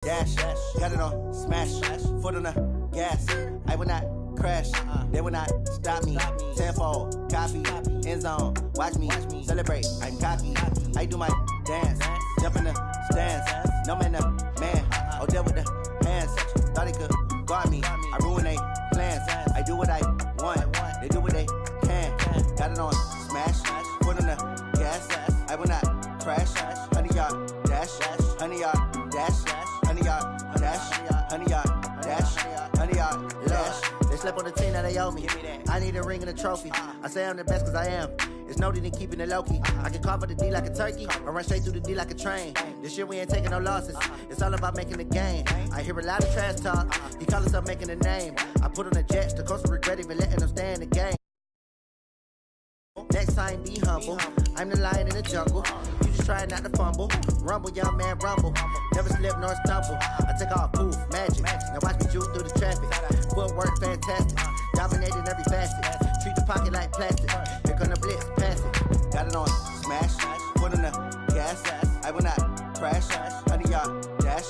dash. Got it on smash. Foot on the gas. I will not crash. They will not stop me. Tenfold, copy, end zone. Watch me celebrate. I'm cocky. I do my dance. Jump in the stands. No man, the man. Oh, deal with the hands. Thought he could guard me. I ruin they plans. I do what I want. They do what they can. Got it on smash. Foot on the gas. I will not crash. 100-yard dash. 100-yard dash. 100-yard dash. 100-yard dash. 100-yard dash. They slept on the team that they owe me. I need a ring and a trophy. I say I'm the best cause I am. It's noted in keeping it low-key. I can carve up the D like a turkey or run straight through the D like a train. This year we ain't taking no losses. It's all about making the game. I hear a lot of trash talk. He call himself making a name. I put on the Jets. The coach will regret even letting them stay in the game. Next time, be humble. I'm the lion in the jungle. You just try not to fumble. Rumble, young man, rumble. Never slip nor stumble. I take off, poof, magic. Now watch me juke through the traffic. Footwork, fantastic. Dominating every facet. Treat the pocket like plastic. Here come the blitz, pass it. Got it on smash. Foot on the gas. I will not crash. 100-yard dash.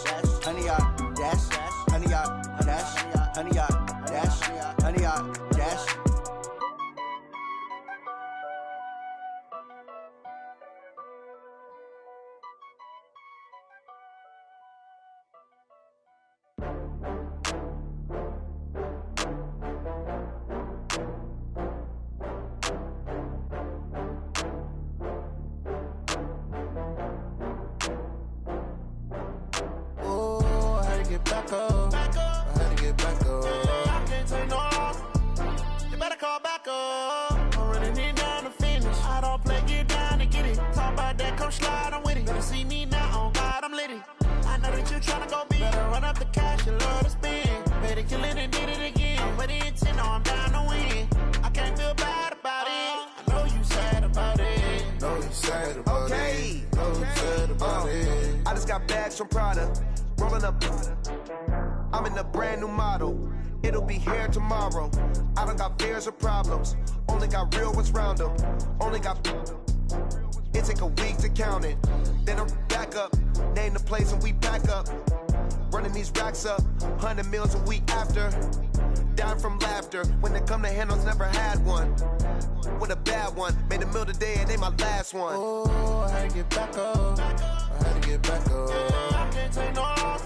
100-yard dash. 100-yard dash. 100-yard dash. 100-yard dash. Back up. I had to get back up. I can't take no loss. You better call back up. I'm running it down to finish. I don't play, get down to get it. Talk about that, come slide, I'm with it. Better see me now, on God, I'm lit it. I know that you tryna go big. Better run up the cash, you love to spend. Better kill it and did it again. But the intent, no, I'm down to win. I can't feel bad about it. I know you sad about it. Know you sad about it. Know you sad about it. I just got bags from Prada. Rolling up, I'm in a brand new model. It'll be here tomorrow. I don't got fears or problems. Only got real ones round them. Only got. It take a week to count it. Then I'm back up. Name the place and we pack up. Running these racks up. 100 meals a week after. Down from laughter. When they come to handles, never had one. With a bad one. Made a meal today and they my last one. Oh, I had to get back up. I had to get back up. I can't take no loss.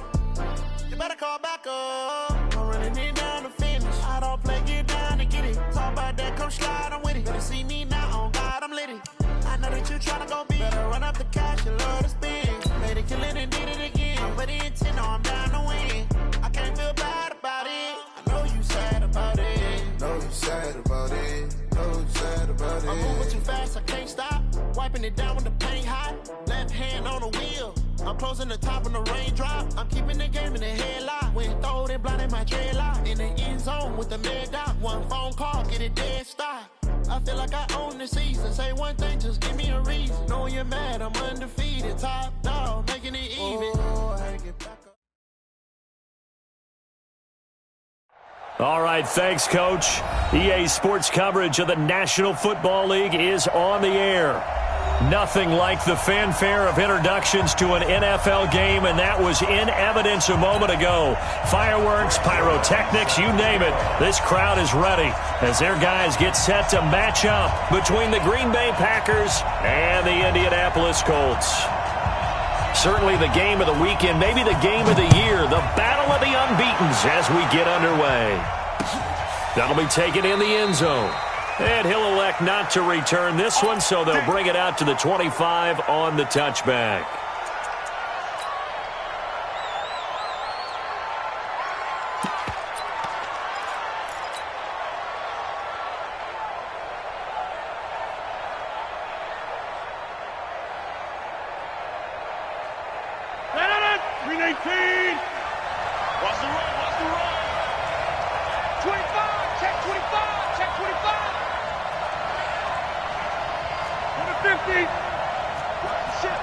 You better call back up. I'm running it down to finish. I don't play, get down to get it. Talk about that, come slide, I'm with it. Better see me now, on God, I'm lit it. I know that you tryna go big. Better run up the cash, you love to spend. Made it, kill it, and did it again. But the intent, no, I'm down to win. I can't feel bad about it. I know you sad about it. Know you sad about it. Know you sad about it. I'm moving too fast, I can't stop. Wiping it down when the paint hot. Left hand on the wheel. I'm closing the top when the raindrop. I'm keeping the game in the headlock. When throwed and blinded my dreadlock. In the end zone with the mad dot. One phone call, get it dead stop. I feel like I own the season. Say one thing, just give me a reason. Knowing you're mad, I'm undefeated. Top dog, making it even. Oh, I had to get back up. All right, thanks, Coach. EA Sports coverage of the National Football League is on the air. Nothing like the fanfare of introductions to an NFL game, and that was in evidence a moment ago. Fireworks, pyrotechnics, you name it. This crowd is ready as their guys get set to match up between the Green Bay Packers and the Indianapolis Colts. Certainly the game of the weekend, maybe the game of the year, the battle of the unbeatens as we get underway. That'll be taken in the end zone. And he'll elect not to return this one, so they'll bring it out to the 25 on the touchback.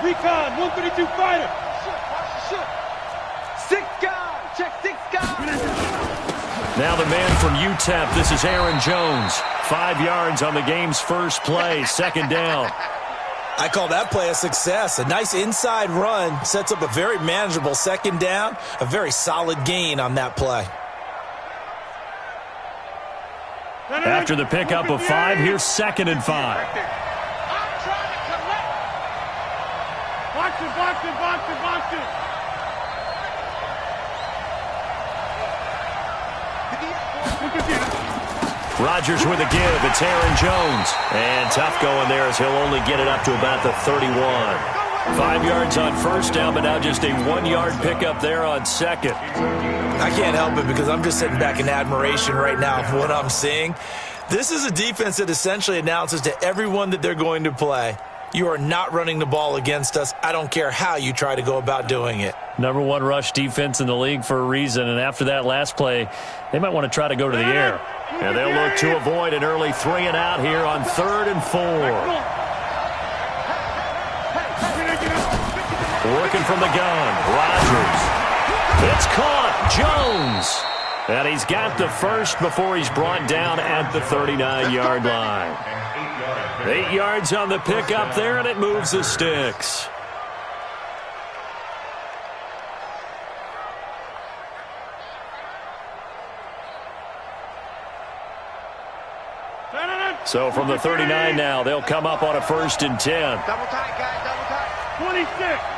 Recon, 132 fighter. Six guys, check six guys. Now the man from UTEP, this is Aaron Jones. 5 yards on the game's first play, second down. I call that play a success. A nice inside run sets up a very manageable second down, a very solid gain on that play. After the pickup of 5, here's 2nd and 5. I'm trying to collect. Box it, box it, box it, box it. Rodgers with a give. It's Aaron Jones. And tough going there as he'll only get it up to about the 31. 5 yards on first down, but now just a 1-yard pickup there on second. I can't help it because I'm just sitting back in admiration right now of what I'm seeing. This is a defense that essentially announces to everyone that they're going to play, you are not running the ball against us. I don't care how you try to go about doing it. Number 1 rush defense in the league for a reason, and after that last play, they might want to try to go to the air. And they'll look to avoid an early 3 and out here on 3rd and 4. Working from the gun, Rodgers. It's caught, Jones. And he's got the first before he's brought down at the 39-yard line. 8 yards on the pickup there, and it moves the sticks. So from the 39 now, they'll come up on a 1st and 10. Double tight, guys, double tight. 26.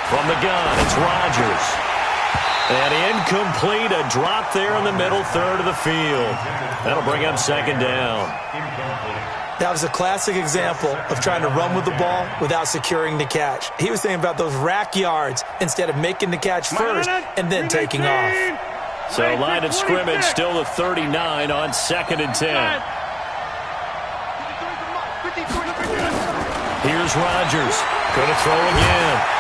From the gun, it's Rodgers. And incomplete, a drop there in the middle third of the field. That'll bring up 2nd down. That was a classic example of trying to run with the ball without securing the catch. He was thinking about those rack yards instead of making the catch first and then taking off. So line of scrimmage still the 39 on 2nd and 10. Here's Rodgers. Going to throw again.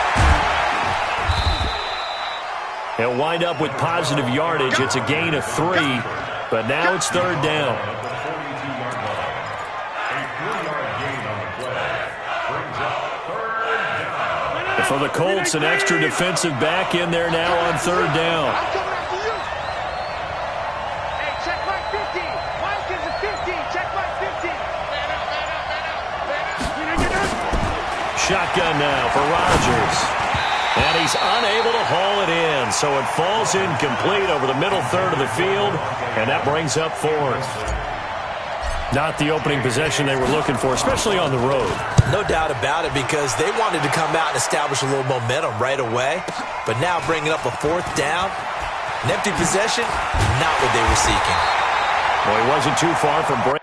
He'll wind up with positive yardage. It's a gain of 3, but now it's 3rd down. For the Colts, an extra defensive back in there now on 3rd down. Hey, check my 50. Mike is a 50. Check my 50. Shotgun now for Rodgers. And he's unable to haul it in, so it falls incomplete over the middle third of the field, and that brings up 4th. Not the opening possession they were looking for, especially on the road. No doubt about it, because they wanted to come out and establish a little momentum right away, but now bringing up a 4th down, an empty possession, not what they were seeking. Well, he wasn't too far from break.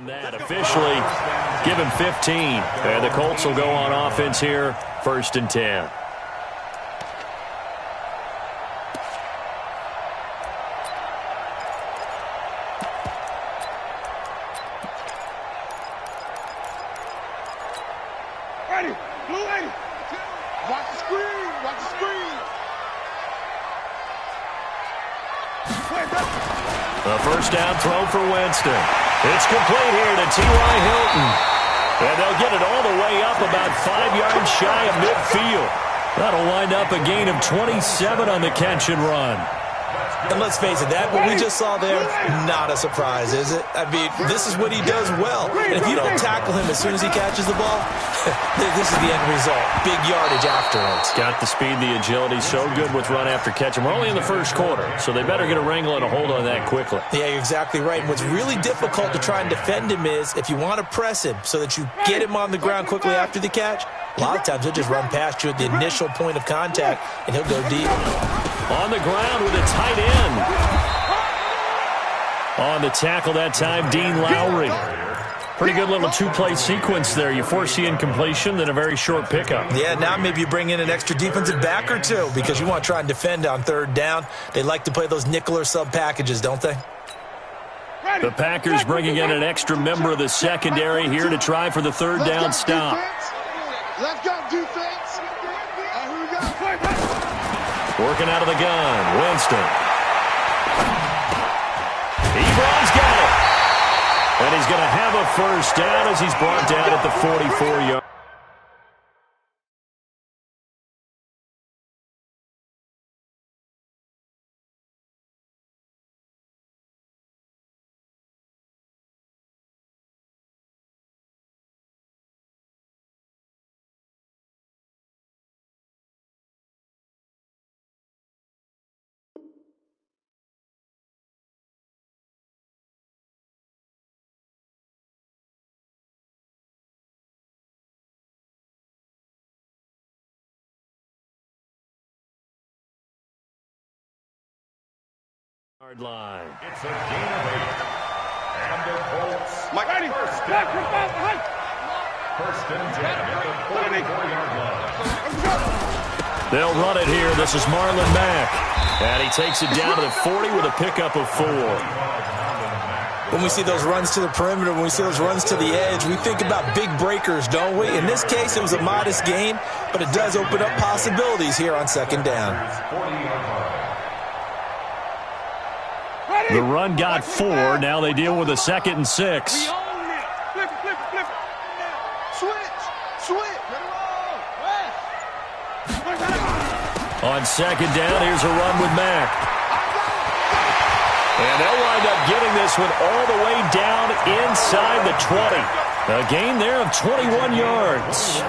That officially give him 15. And the Colts will go on offense here, 1st and 10. Ready, blue lady. Watch the screen, watch the screen. A 1st down throw for Winston. It's complete here to T.Y. Hilton. And they'll get it all the way up about 5 yards shy of midfield. That'll wind up a gain of 27 on the catch and run. And let's face it, that what we just saw there, not a surprise, is it? I mean, this is what he does well. And if you don't tackle him as soon as he catches the ball, this is the end result. Big yardage afterwards. Got the speed, the agility, so good with run after catch. And we're only in the 1st quarter, so they better get a wrangle and a hold on that quickly. Yeah, you're exactly right. And what's really difficult to try and defend him is if you want to press him so that you get him on the ground quickly after the catch, a lot of times he'll just run past you at the initial point of contact, and he'll go deep. On the ground with a tight end. On the tackle that time, Dean Lowry. Pretty good little 2-play sequence there. You force the incompletion, then a very short pickup. Yeah, now maybe you bring in an extra defensive back or 2 because you want to try and defend on 3rd down. They like to play those nickel or sub packages, don't they? The Packers bringing in an extra member of the secondary here to try for the 3rd down stop. Let's go, defense. Working out of the gun. Winston. Ebron's got it. And he's going to have a first down as he's brought down at the 44-yard. Line. It's a gain of 8. And the Colts. Mike, first and 10 at the 44-yard line. They'll run it here. This is Marlon Mack. And he takes it down to the 40 with a pickup of 4. When we see those runs to the perimeter, when we see those runs to the edge, we think about big breakers, don't we? In this case, it was a modest gain, but it does open up possibilities here on second down. The run got 4. Now they deal with a 2nd and 6. Flip it. Switch. On second down, here's a run with Mack. And they'll wind up getting this one all the way down inside the 20. A gain there of 21 yards.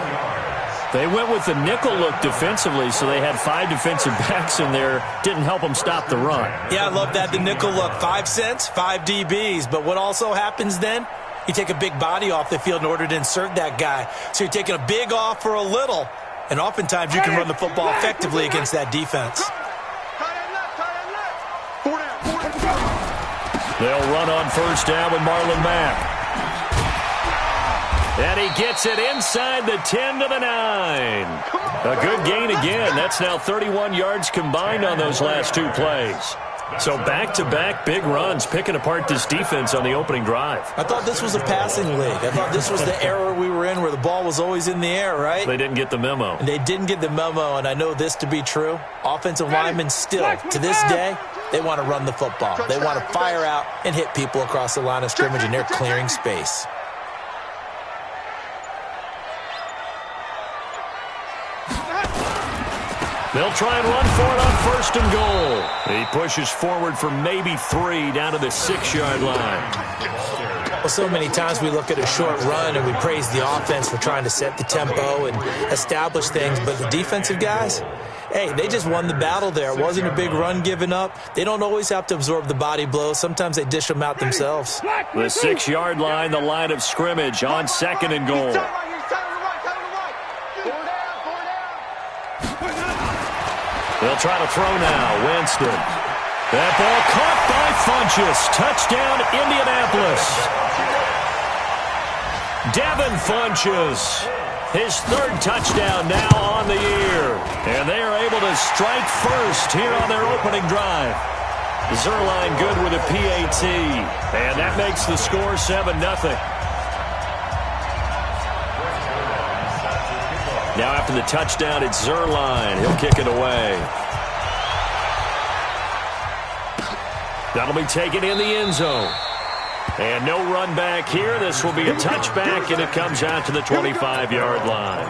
They went with the nickel look defensively, so they had 5 defensive backs in there. Didn't help them stop the run. Yeah, I love that, the nickel look. 5 cents, 5 DBs. But what also happens then? You take a big body off the field in order to insert that guy. So you're taking a big off for a little. And oftentimes you can run the football effectively against that defense. They'll run on first down with Marlon Mack. And he gets it inside the 10 to the 9. A good gain again. That's now 31 yards combined on those last 2 plays. So back-to-back big runs, picking apart this defense on the opening drive. I thought this was a passing league. I thought this was the era we were in where the ball was always in the air, right? They didn't get the memo. And they didn't get the memo, and I know this to be true. Offensive linemen still, to this day, they want to run the football. They want to fire out and hit people across the line of scrimmage, and they're clearing space. They'll try and run for it on first and goal. He pushes forward for maybe 3 down to the 6-yard line. Well, so many times we look at a short run and we praise the offense for trying to set the tempo and essablish things, but the defensive guys, hey, they just won the battle there. It wasn't a big run given up. They don't always have to absorb the body blows. Sometimes they dish them out themselves. The 6-yard line, the line of scrimmage on second and goal. They'll try to throw now. Winston. That ball caught by Funchess. Touchdown, Indianapolis. Devin Funchess. His 3rd touchdown now on the year. And they are able to strike first here on their opening drive. Zerline good with a PAT. And that makes the score 7-0. Now after the touchdown, it's Zerline. He'll kick it away. That'll be taken in the end zone. And no run back here. This will be a touchback, and it comes out to the 25-yard line.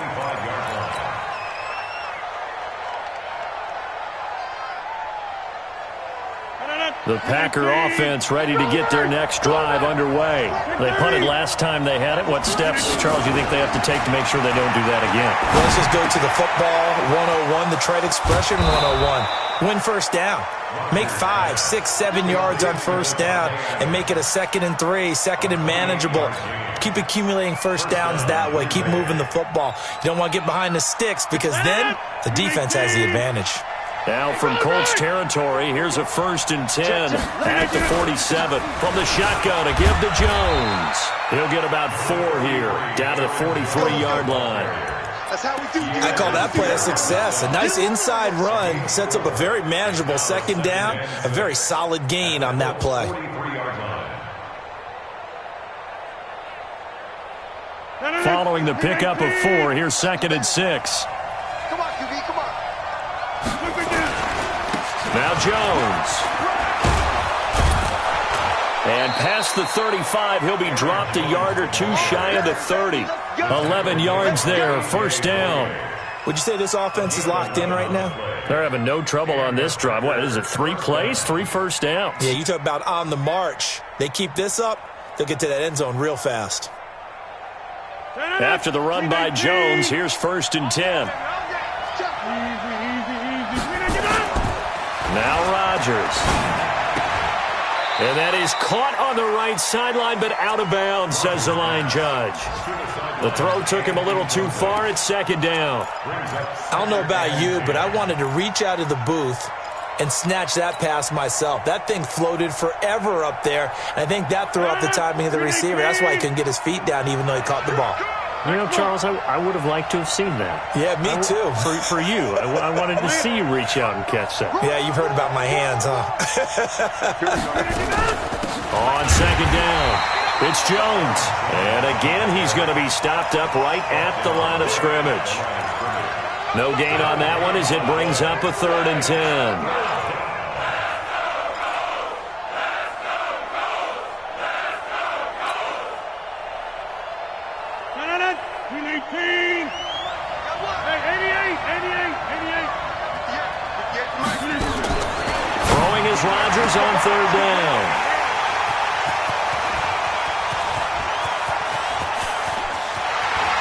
The Packer offense ready to get their next drive underway. They punted last time they had it. What steps, Charles, do you think they have to take to make sure they don't do that again? Let's just go to the football 101, the trade expression 101. Win first down. Make 5, 6, 7 yards on first down and make it a 2nd and 3, 2nd and manageable. Keep accumulating first downs that way. Keep moving the football. You don't want to get behind the sticks because then the defense has the advantage. Now from Colts territory, here's a 1st and 10 at the 47. From the shotgun, a give to Jones. He'll get about 4 here, down to the 43-yard line. I call that play a success. A nice inside run sets up a very manageable 2nd down, a very solid gain on that play. Following the pickup of 4, here's 2nd and 6. Come on, QB, come on. Now Jones. And past the 35, he'll be dropped a yard or two shy of the 30. 11 yards there, first down. Would you say this offense is locked in right now? They're having no trouble on this drive. What is it, 3 plays, 3 first downs? Yeah, you talk about on the march. They keep this up, they'll get to that end zone real fast. After the run by Jones, here's first and 10. Now Rodgers. And that is caught on the right sideline, but out of bounds, says the line judge. The throw took him a little too far. It's second down. I don't know about you, but I wanted to reach out of the booth and snatch that pass myself. That thing floated forever up there, and I think that threw off the timing of the receiver. That's why he couldn't get his feet down, even though he caught the ball. You know, Charles, I would have liked to have seen that. Yeah, me too. For you. I wanted to see you reach out and catch that. Yeah, you've heard about my hands, huh? On second down, it's Jones. And again, he's going to be stopped up right at the line of scrimmage. No gain on that one as it brings up a 3rd and 10. Rodgers on 3rd down.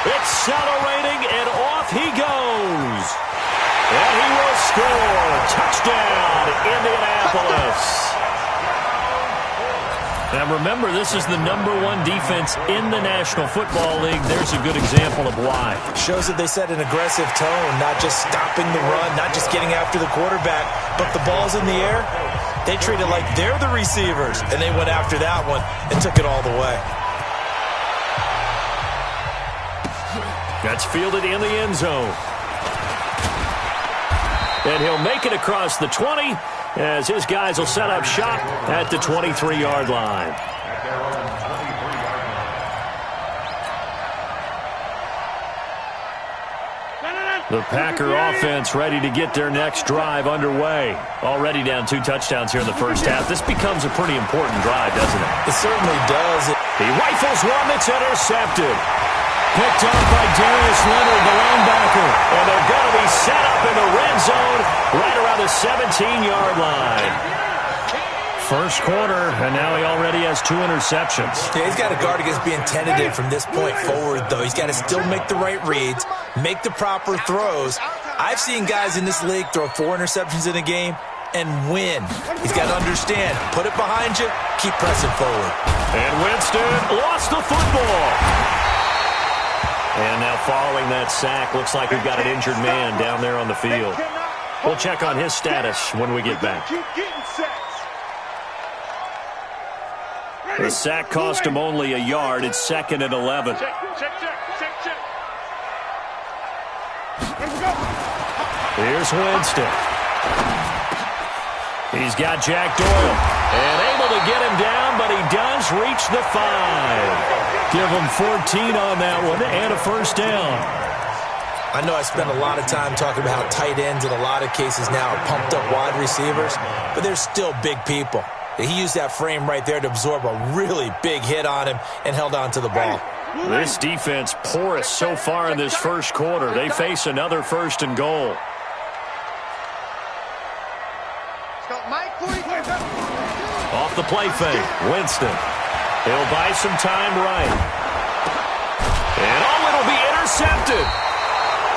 Accelerating, and off he goes. And he will score. Touchdown, Indianapolis. Now remember, this is the #1 defense in the National Football League. There's a good example of why. Shows that they set an aggressive tone, not just stopping the run, not just getting after the quarterback, but the ball's in the air. They treat it like they're the receivers, and they went after that one and took it all the way. That's fielded in the end zone. And he'll make it across the 20 as his guys will set up shop at the 23-yard line. The Packer offense ready to get their next drive underway. Already down 2 touchdowns here in the first half. This becomes a pretty important drive, doesn't it? It certainly does. He rifles one that's intercepted. Picked up by Darius Leonard, the linebacker. And they're going to be set up in the red zone right around the 17-yard line. First quarter, and now he already has 2 interceptions. Yeah, he's got to guard against being tentative from this point forward, though. He's got to still make the right reads, make the proper throws. I've seen guys in this league throw 4 interceptions in a game and win. He's got to understand, put it behind you, keep pressing forward. And Winston lost the football. And now following that sack, looks like we've got an injured man down there on the field. We'll check on his status when we get back. The sack cost him only a yard. It's 2nd and 11. Here's Winston. He's got Jack Doyle. And able to get him down, but he does reach the 5. Give him 14 on that one and a first down. I know I spend a lot of time talking about how tight ends in a lot of cases now are pumped up wide receivers, but they're still big people. He used that frame right there to absorb a really big hit on him and held on to the ball. This defense porous so far in this first quarter. They face another 1st and goal. Off the play fake, Winston. He'll buy some time right. And it'll be intercepted.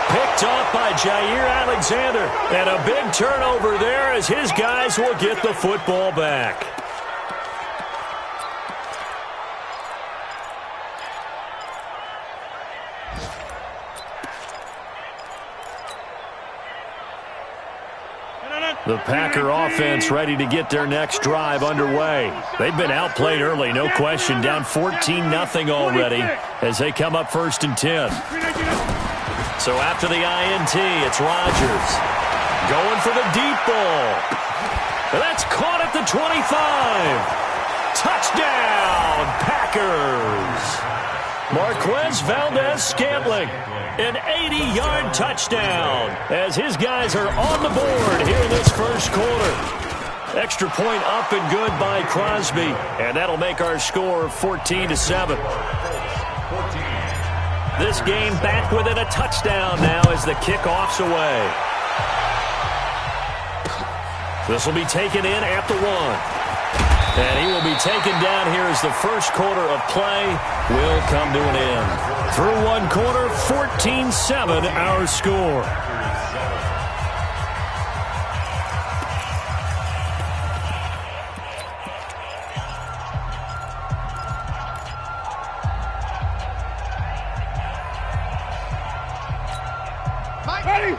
Picked off by Jair Alexander. And a big turnover there as his guys will get the football back. The Packer offense ready to get their next drive underway. They've been outplayed early, no question. Down 14-0 already as they come up 1st and 10. So after the INT, it's Rodgers going for the deep ball. That's caught at the 25. Touchdown, Packers. Marquez Valdez-Scantling, an 80-yard touchdown as his guys are on the board here in this first quarter. Extra point up and good by Crosby, and that'll make our score 14-7. This game back within a touchdown now as the kickoff's away. This will be taken in at the 1. And he will be taken down here as the first quarter of play will come to an end. Through one quarter, 14-7 our score.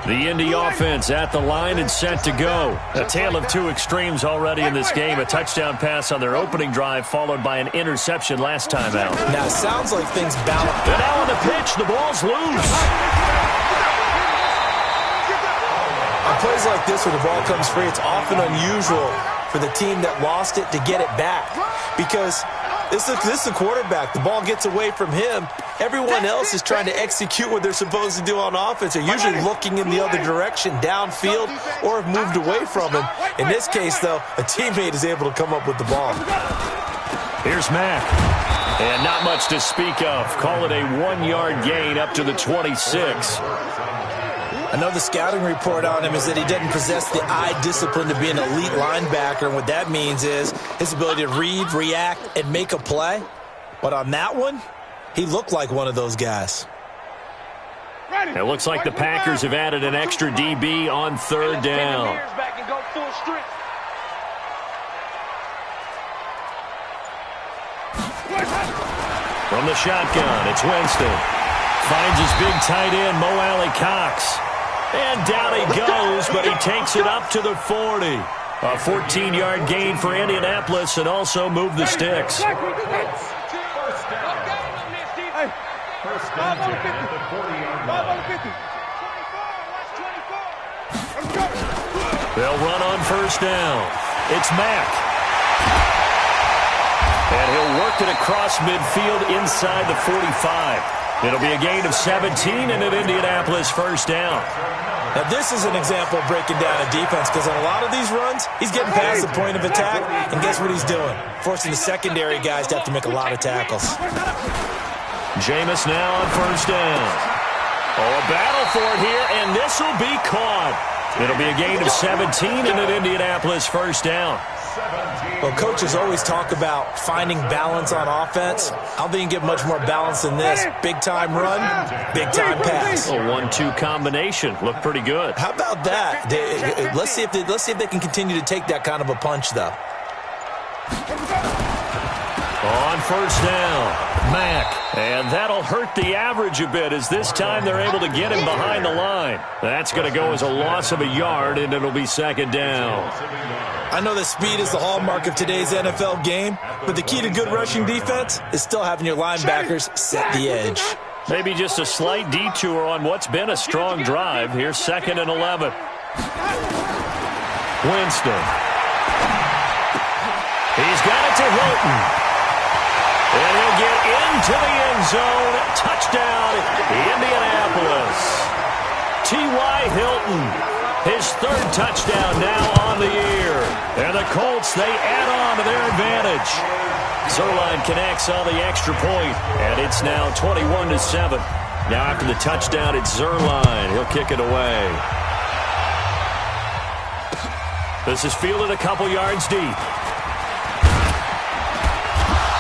The Indy offense at the line and set to go. A tale of two extremes already in this game. A touchdown pass on their opening drive followed by an interception last time out. Now, it sounds like things balance. And now on the pitch, the ball's loose. On plays like this where the ball comes free, it's often unusual for the team that lost it to get it back. Because this is the quarterback. The ball gets away from him. Everyone else is trying to execute what they're supposed to do on offense. They're usually looking in the other direction, downfield, or have moved away from him. In this case, though, a teammate is able to come up with the ball. Here's Mack. And not much to speak of. Call it a 1-yard gain up to the 26. I know the scouting report on him is that he doesn't possess the eye discipline to be an elite linebacker. And what that means is his ability to read, react, and make a play. But on that one, he looked like one of those guys. It looks like the Packers have added an extra DB on third down. From the shotgun, it's Winston. Finds his big tight end, Mo Alley Cox. And down he goes, but he takes it up to the 40. A 14-yard gain for Indianapolis and also move the sticks. They'll run on first down. It's Mack. And he'll work it across midfield inside the 45. It'll be a gain of 17 and an Indianapolis first down. Now, this is an example of breaking down a defense because on a lot of these runs, he's getting past the point of attack, and guess what he's doing? Forcing the secondary guys to have to make a lot of tackles. Jameis now on first down. Oh, a battle for it here, and this will be caught. It'll be a gain of 17 and an Indianapolis first down. Well, coaches always talk about finding balance on offense. I don't think you can get much more balance than this. Big-time run, big-time pass. A 1-2 combination. Looked pretty good. How about that? Let's see if they can continue to take that kind of a punch, though. On first down, Mack. And that'll hurt the average a bit as this time they're able to get him behind the line. That's going to go as a loss of a yard, and it'll be second down. I know that speed is the hallmark of today's NFL game, but the key to good rushing defense is still having your linebackers set the edge. Maybe just a slight detour on what's been a strong drive. Here's 2nd and 11. Winston. He's got it to Hilton. And he'll get into the end zone. Touchdown, Indianapolis. T.Y. Hilton, his 3rd touchdown now on the year. And the Colts, they add on to their advantage. Zerline connects on the extra point, and it's now 21-7. Now after the touchdown, it's Zerline. He'll kick it away. This is fielded a couple yards deep.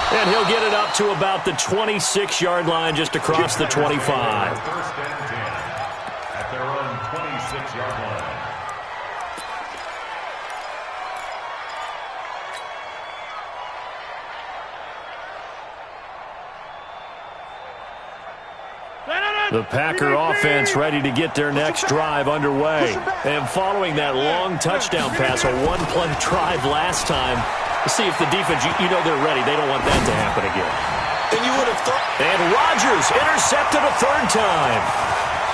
And he'll get it up to about the 26-yard line just across the 25. First and 10 at their own 26-yard line. The Packer offense ready to get their next drive underway. And following that long touchdown pass, a one-play drive last time, let's see if the defense, you know they're ready. They don't want that to happen again. And you would have thought. And Rodgers intercepted a 3rd time.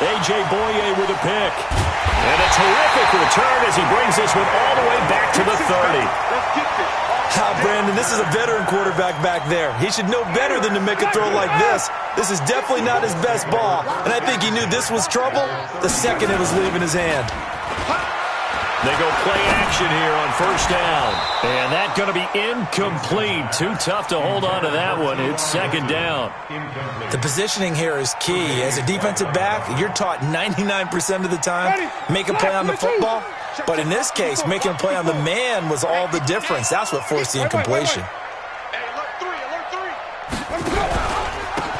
A.J. Boye with a pick. And a terrific return as he brings this one all the way back to the 30. Let's get this. Brandon, this is a veteran quarterback back there. He should know better than to make a throw like this. This is definitely not his best ball, and I think he knew this was trouble the second it was leaving his hand. They go play action here on first down. And that's going to be incomplete. Too tough to hold on to that one. It's second down. The positioning here is key. As a defensive back, you're taught 99% of the time, make a play on the football. But in this case, making a play on the man was all the difference. That's what forced the incompletion.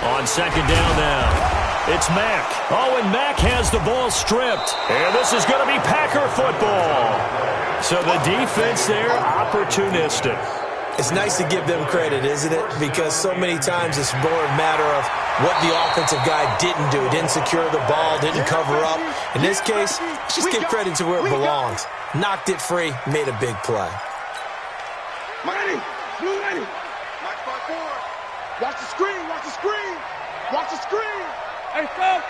On second down now. It's Mack. Oh, and Mack has the ball stripped. And this is going to be Packer football. So the defense there, opportunistic. It's nice to give them credit, isn't it? Because so many times it's more a matter of what the offensive guy didn't do. Didn't secure the ball, didn't cover up. In this case, just give credit to where it belongs. Knocked it free, made a big play. Watch the screen, watch the screen, watch the screen. Hey, stop.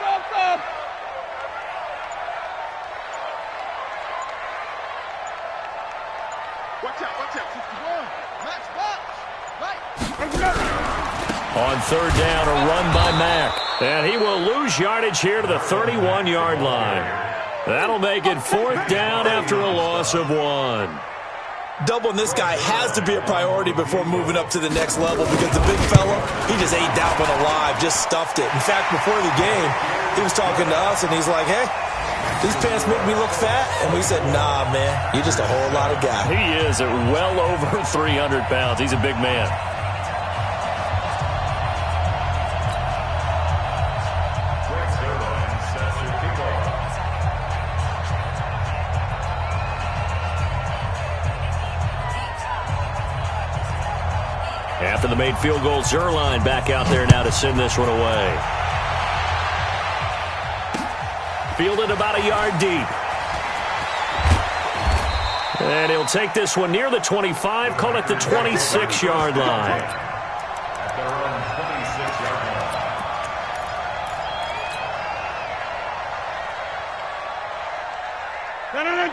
Watch out, 61. Max box. On third down, a run by Mack. And he will lose yardage here to the 31-yard line. That'll make it fourth down after a loss of 1. Doubling this guy has to be a priority before moving up to the next level because the big fella, he just ate that one alive, just stuffed it. In fact, before the game, he was talking to us, and he's like, hey, these pants make me look fat. And we said, nah, man, you're just a whole lot of guy. He is at well over 300 pounds. He's a big man. After the made field goal, Zerline back out there now to send this one away. Fielded about a yard deep. And he'll take this one near the 25, call it the 26-yard line.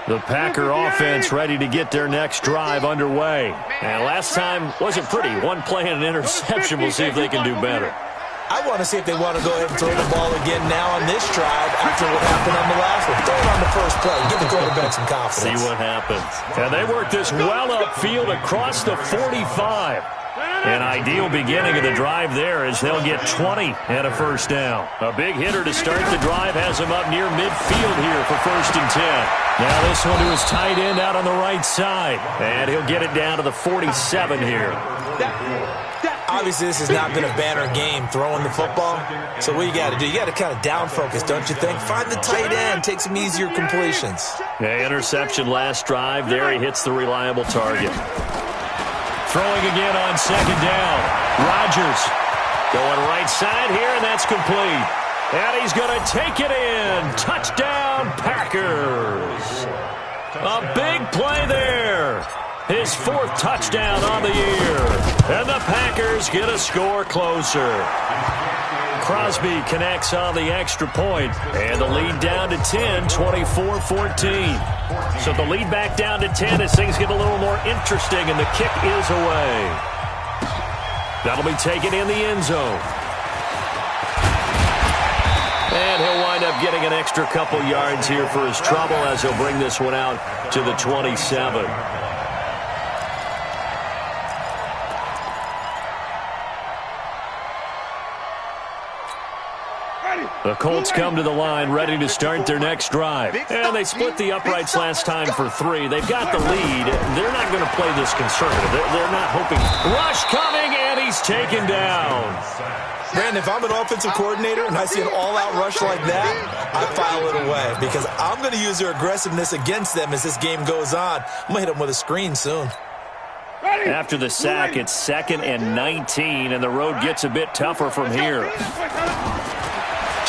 The Packer offense ready to get their next drive underway. And last time wasn't pretty. One play and an interception. We'll see if they can do better. I want to see if they want to go ahead and throw the ball again now on this drive after what happened on the last one. Throw it on the first play. Give the quarterback some confidence. See what happens. And they work this well upfield across the 45. An ideal beginning of the drive there as they'll get 20 and a first down. A big hitter to start the drive has him up near midfield here for first and 10. Now this one to his tight end out on the right side. And he'll get it down to the 47 here. Obviously, this has not been a banner game throwing the football. So what you got to do, you got to kind of down focus, don't you think? Find the tight end, take some easier completions. Yeah, interception last drive. There he hits the reliable target. Throwing again on second down. Rodgers going right side here, and that's complete. And he's going to take it in. Touchdown, Packers. A big play there. His fourth touchdown on the year. And the Packers get a score closer. Crosby connects on the extra point, and the lead down to 10, 24-14. So the lead back down to 10 as things get a little more interesting, and the kick is away. That'll be taken in the end zone. And he'll wind up getting an extra couple yards here for his trouble as he'll bring this one out to the 27. The Colts come to the line ready to start their next drive. And they split the uprights last time for 3. They've got the lead. They're not going to play this conservative. They're not hoping. Rush coming, and he's taken down. Brandon, if I'm an offensive coordinator and I see an all-out rush like that, I file it away because I'm going to use their aggressiveness against them as this game goes on. I'm going to hit them with a screen soon. After the sack, it's 2nd and 19, and the road gets a bit tougher from here.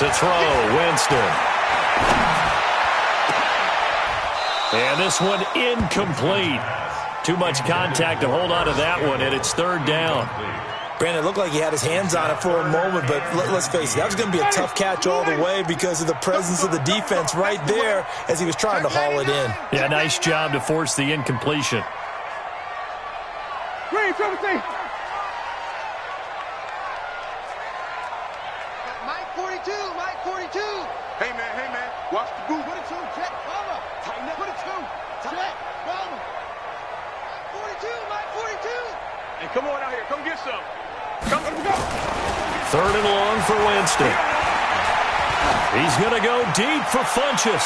To throw, Winston. And this one incomplete. Too much contact to hold on to that one, and it's 3rd down. Brandon, it looked like he had his hands on it for a moment, but let's face it, that was going to be a tough catch all the way because of the presence of the defense right there as he was trying to haul it in. Yeah, nice job to force the incompletion. Mike 42, Mike 42. Hey, man. Watch the boot. 42, check. Bomber. Tighten up. 42. Check. Bomber. Mike 42. Hey, come on out here. Come get some. Come. Go. 3rd and long for Winston. He's going to go deep for Funchess.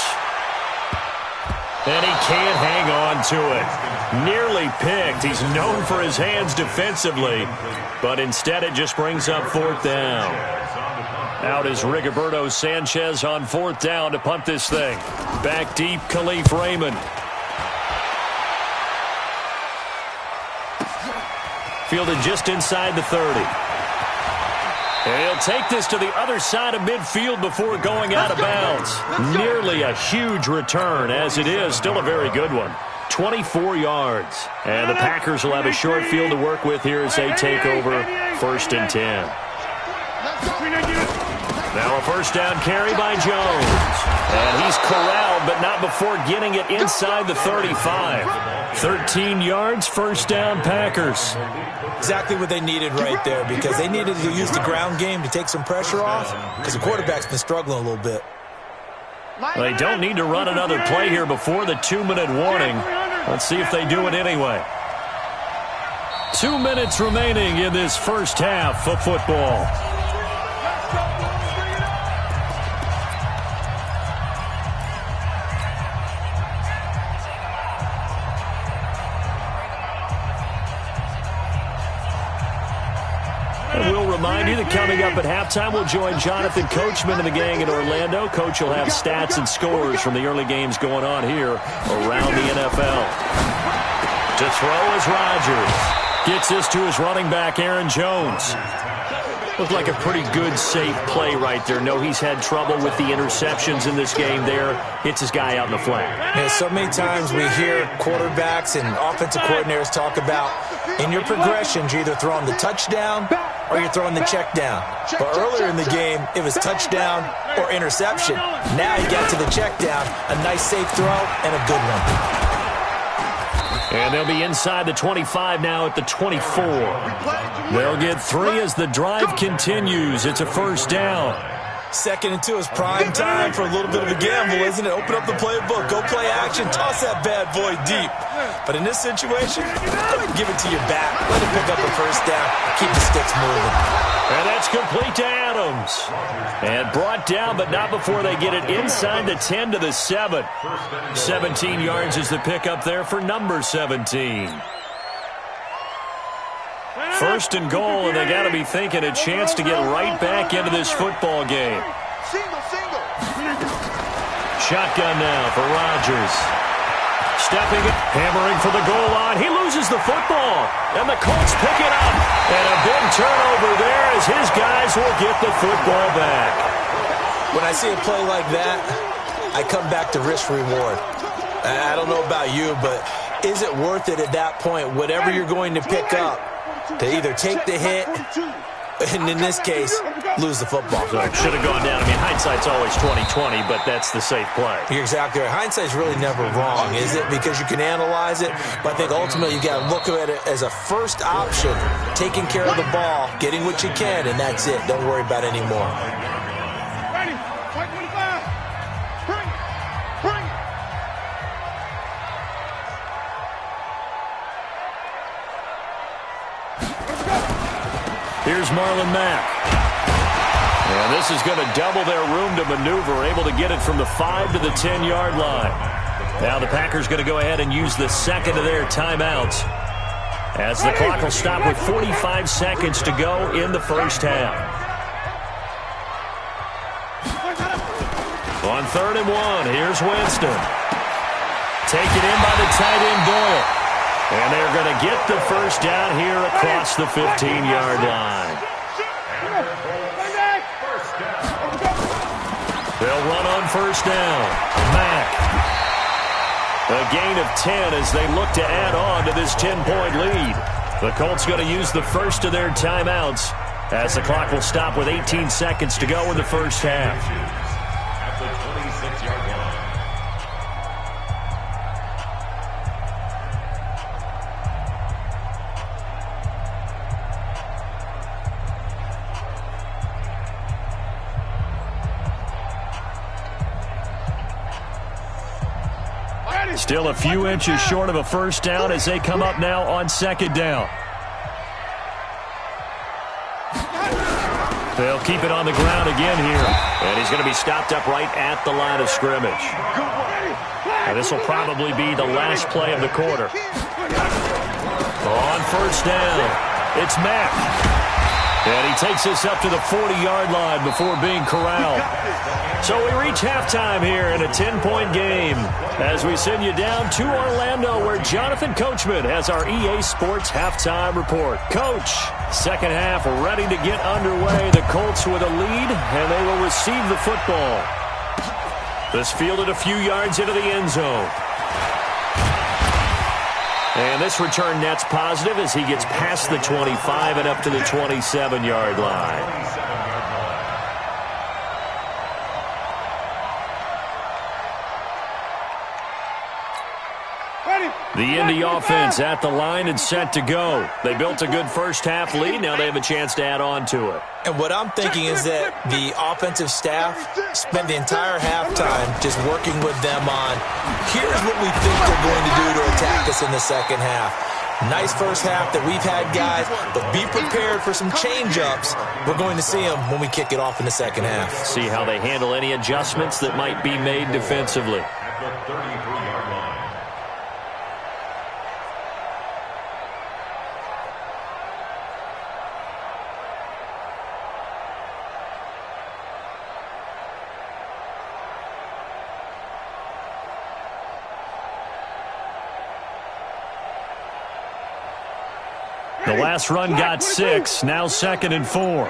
And he can't hang on to it. Nearly picked. He's known for his hands defensively, but instead it just brings up 4th down. Out is Rigoberto Sanchez on 4th down to punt this thing. Back deep, Khalif Raymond. Fielded just inside the 30. And he'll take this to the other side of midfield before going out of bounds. Nearly a huge return, as it is still a very good one. 24 yards. And the Packers will have a short field to work with here as they take over 1st and 10. Now a 1st down carry by Jones. And he's corralled, but not before getting it inside the 35. 13 yards, 1st down Packers. Exactly what they needed right there, because they needed to use the ground game to take some pressure off, because the quarterback's been struggling a little bit. They don't need to run another play here before the 2-minute warning. Let's see if they do it anyway. 2 minutes remaining in this first half of football. And we'll remind you that coming up at halftime, we'll join Jonathan Coachman and the gang in Orlando. Coach will have stats and scores from the early games going on here around the NFL. To throw is Rodgers. Gets this to his running back, Aaron Jones. Looked like a pretty good, safe play right there. No, he's had trouble with the interceptions in this game there. Hits his guy out in the flat. Yeah, so many times we hear quarterbacks and offensive coordinators talk about in your progressions, you're either throwing the touchdown or you're throwing the check down. But earlier in the game, it was touchdown or interception. Now he got to the check down, a nice safe throw and a good one. And they'll be inside the 25 now at the 24. They'll get 3 as the drive continues. It's a 1st down. 2nd and 2 is prime time for a little bit of a gamble, isn't it? Open up the playbook, go play action, toss that bad boy deep. But in this situation, go ahead and give it to your back. Let it pick up a 1st down. Keep the sticks moving. And that's complete to Adams. And brought down, but not before they get it inside the 10 to the 7. 17 yards is the pickup there for number 17. 1st and goal, and they got to be thinking a chance to get right back into this football game. Shotgun now for Rodgers. Stepping it, hammering for the goal line. He loses the football, and the Colts pick it up. And a big turnover there as his guys will get the football back. When I see a play like that, I come back to risk-reward. I don't know about you, but is it worth it at that point, whatever you're going to pick up, to either take the hit, and in this case, lose the football? So it should have gone down. I mean, hindsight's always 20/20, but that's the safe play. You're exactly right. Hindsight's really never wrong, is it? Because you can analyze it, but I think ultimately you got to look at it as a first option, taking care of the ball, getting what you can, and that's it. Don't worry about it anymore. Here's Marlon Mack. And this is going to double their room to maneuver, able to get it from the 5 to the 10-yard line. Now the Packers going to go ahead and use the 2nd of their timeouts as the clock will stop with 45 seconds to go in the first half. On 3rd and 1, here's Winston. Taken in by the tight end Doyle. And they're going to get the first down here across the 15-yard line. They'll run on 1st down. Mack. A gain of 10 as they look to add on to this 10-point lead. The Colts going to use the first of their timeouts as the clock will stop with 18 seconds to go in the first half. At the 26-yard line. Still a few inches short of a first down as they come up now on second down. They'll keep it on the ground again here. And he's going to be stopped up right at the line of scrimmage. And this will probably be the last play of the quarter. On first down, it's Mack. And he takes this up to the 40-yard line before being corralled. So we reach halftime here in a 10-point game as we send you down to Orlando, where Jonathan Coachman has our EA Sports halftime report. Coach, second half ready to get underway. The Colts with a lead, and they will receive the football. This fielded a few yards into the end zone. And this return net's positive as he gets past the 25 and up to the 27-yard line. The Indy offense at the line and set to go. They built a good first-half lead. Now they have a chance to add on to it. And what I'm thinking is that the offensive staff spent the entire halftime just working with them on, here's what we think they're going to do to attack us in the second half. Nice first half that we've had, guys, but be prepared for some change-ups. We're going to see them when we kick it off in the second half. See how they handle any adjustments that might be made defensively. At the 33-yard line. The last run got 6, now 2nd and 4.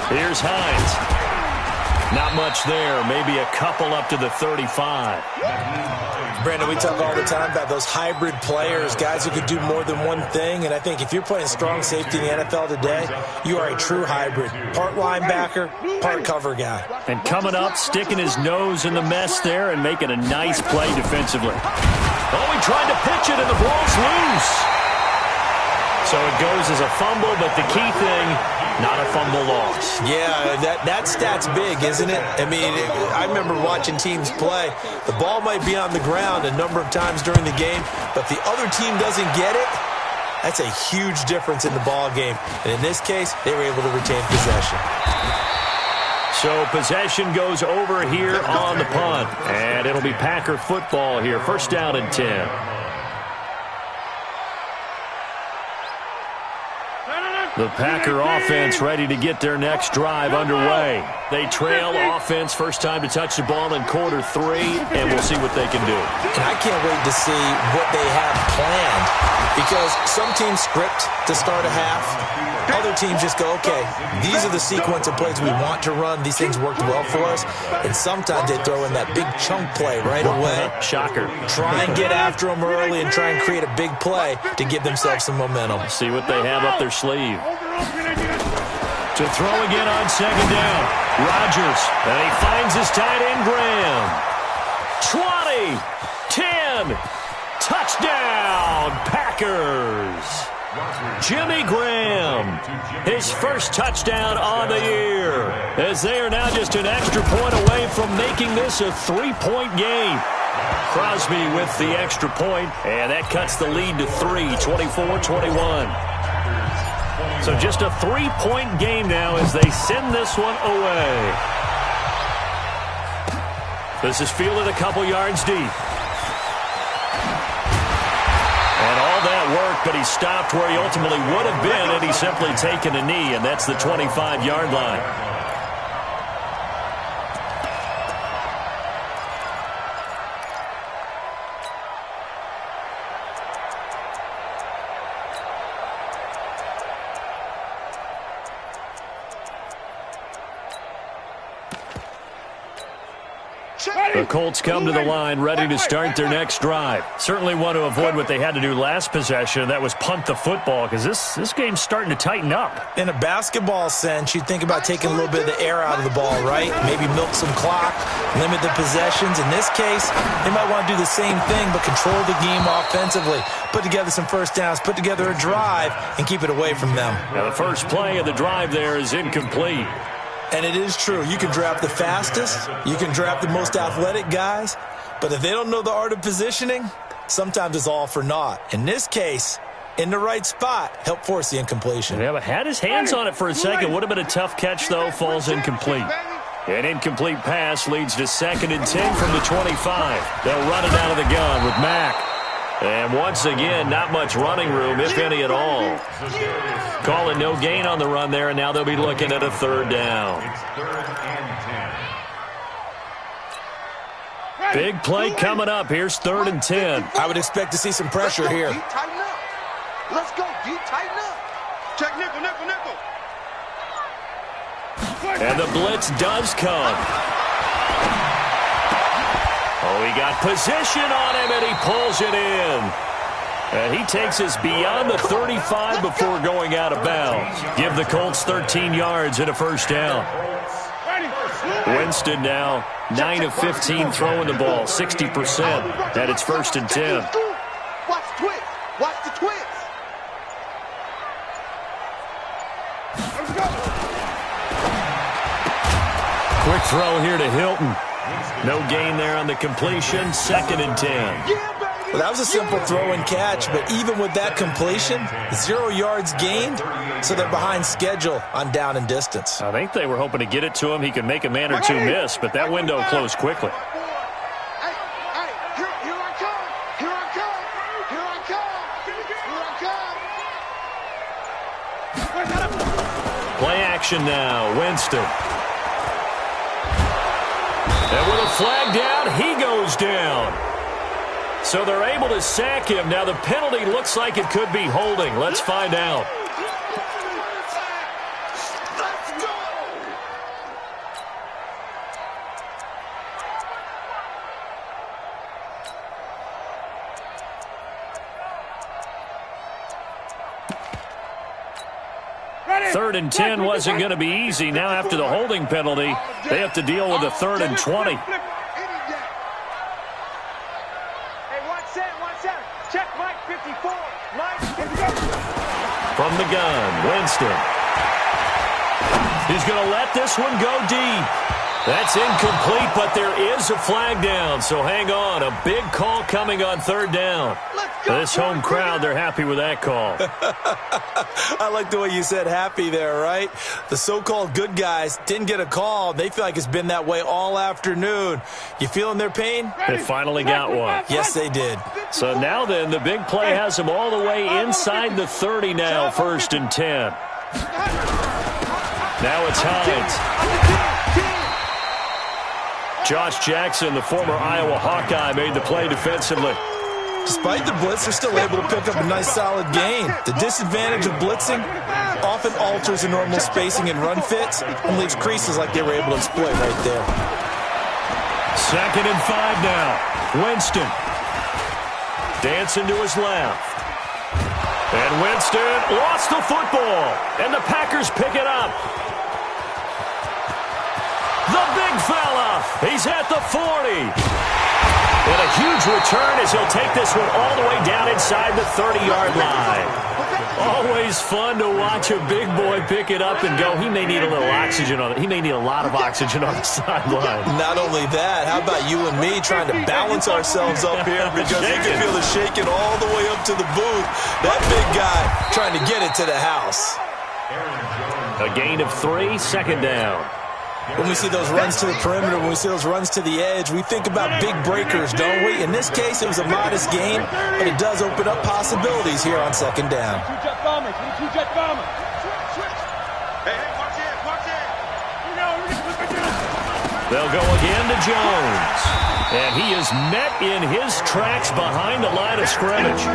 Here's Hines. Not much there, maybe a couple up to the 35. Brandon, we talk all the time about those hybrid players, guys who could do more than one thing, and I think if you're playing strong safety in the NFL today, you are a true hybrid. Part linebacker, part cover guy. And coming up, sticking his nose in the mess there and making a nice play defensively. Oh, he tried to pitch it, and the ball's loose. So it goes as a fumble, but the key thing, not a fumble loss. Yeah, that stat's big, isn't it? I mean, I remember watching teams play. The ball might be on the ground a number of times during the game, but if the other team doesn't get it, that's a huge difference in the ball game. And in this case, they were able to retain possession. So possession goes over here on the punt. And it'll be Packer football here. First down and 10. The Packer offense ready to get their next drive underway. They trail offense first time to touch the ball in quarter 3, and we'll see what they can do. And I can't wait to see what they have planned, because some teams script to start a half. Other teams just go, okay, these are the sequence of plays we want to run. These things worked well for us. And sometimes they throw in that big chunk play right away. Shocker. Try and get after them early and try and create a big play to give themselves some momentum. See what they have up their sleeve. To throw again on second down. Rodgers. And he finds his tight end, Graham. 20. 10. Touchdown, Packers. Jimmy Graham, his first touchdown on the year, as they are now just an extra point away from making this a 3-point game. Crosby with the extra point, and that cuts the lead to 3, 24-21. So just a 3-point game now as they send this one away. This is fielded a couple yards deep. And all that work, but he stopped where he ultimately would have been had he simply taken a knee, and that's the 25-yard line. The Colts come to the line ready to start their next drive. Certainly want to avoid what they had to do last possession. That was punt the football, because this game's starting to tighten up. In a basketball sense, you think about taking a little bit of the air out of the ball, right? Maybe milk some clock, limit the possessions. In this case, they might want to do the same thing, but control the game offensively. Put together some first downs, put together a drive, and keep it away from them. Now the first play of the drive there is incomplete. And it is true. You can draft the fastest. You can draft the most athletic guys. But if they don't know the art of positioning, sometimes it's all for naught. In this case, in the right spot, help force the incompletion. Yeah, but had his hands on it for a second. Would have been a tough catch, though. Falls incomplete. An incomplete pass leads to 2nd and 10 from the 25. They'll run it out of the gun with Mack. And once again, not much running room, if any at all. Calling no gain on the run there, and now they'll be looking at a 3rd down. It's 3rd and 10. Big play coming up. Here's 3rd and 10. I would expect to see some pressure here. Tighten up. Let's go, D. Tighten up. Check nickel, nickel, nickel. And the blitz does come. Oh, he got position on him, and he pulls it in. And he takes us beyond the 35 before going out of bounds. Give the Colts 13 yards and a 1st down. Winston now 9 of 15 throwing the ball, 60%. And it's 1st and 10. Watch the twist. Watch the twist. Quick throw here to Hilton. No gain there on the completion. 2nd and 10. Well, that was a simple throw and catch, but even with that completion, 0 yards gained, so they're behind schedule on down and distance. I think they were hoping to get it to him. He could make a man or two miss, but that window closed quickly. Play action now. Winston. And with a flag down, he goes down. So they're able to sack him. Now the penalty looks like it could be holding. Let's find out. Third and 10 wasn't going to be easy. Now after the holding penalty, they have to deal with a 3rd and 20. Hey, watch that. Check Mike 54. Mike 54. From the gun, Winston. He's going to let this one go deep. That's incomplete, but there is a flag down, so hang on. A big call coming on 3rd down. This home crowd, they're happy with that call. I like the way you said happy there, right? The so-called good guys didn't get a call. They feel like it's been that way all afternoon. You feeling their pain? They finally got one. Yes, they did. So now then, the big play has them all the way inside the 30 now, 1st and 10. Now it's Hines. Josh Jackson, the former Iowa Hawkeye, made the play defensively. Despite the blitz, they're still able to pick up a nice solid gain. The disadvantage of blitzing often alters the normal spacing and run fits and leaves creases like they were able to exploit right there. 2nd and 5 now. Winston. Dancing to his left. And Winston lost the football. And the Packers pick it up. The big fella. He's at the 40. And a huge return as he'll take this one all the way down inside the 30-yard line. Always fun to watch a big boy pick it up and go. He may need a little oxygen on it. He may need a lot of oxygen on the sideline. Not only that, how about you and me trying to balance ourselves up here because you can feel the shaking all the way up to the booth. That big guy trying to get it to the house. A gain of 3, 2nd down. When we see those runs to the perimeter, when we see those runs to the edge, we think about big breakers, don't we? In this case, it was a modest gain, but it does open up possibilities here on 2nd down. Two-jet bombers. Two-jet bombers. Hey, watch it. Watch it. They'll go again to Jones. And he is met in his tracks behind the line of scrimmage.